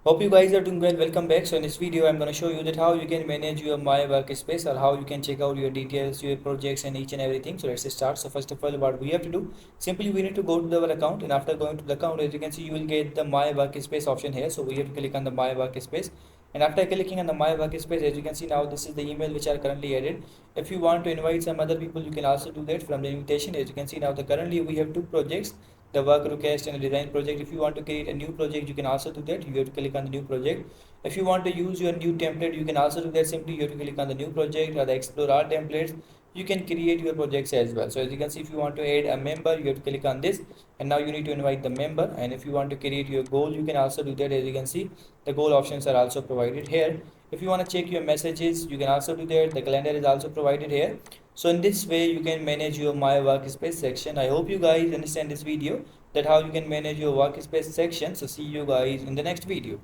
Hope you guys are doing well. Welcome back. So in this video, I'm going to show you that how you can manage your My Workspace, or how you can check out your details, your projects, and each and everything. So let's start. So first of all, what we have to do, simply we need to go to our account, and after going to the account, as you can see, you will get the My Workspace option here. So we have to click on the My Workspace. And after clicking on the My Workspace, as you can see now, this is the email which are currently added. If you want to invite some other people, you can also do that from the invitation. As you can see now, currently we have two projects, the work request and a design project. If you want to create a new project, you can also do that. You have to click on the new project. If you want to use your new template, you can also do that. Simply you have to click on the new project or the explore all templates. You can create your projects as well. So as you can see, if you want to add a member, you have to click on this, and now you need to invite the member. And if you want to create your goal, you can also do that. As you can see, the goal options are also provided here. If you want to check your messages, you can also do that. The calendar is also provided here. So in this way, you can manage your My Workspace section. I hope you guys understand this video, that how you can manage your workspace section. So see you guys in the next video.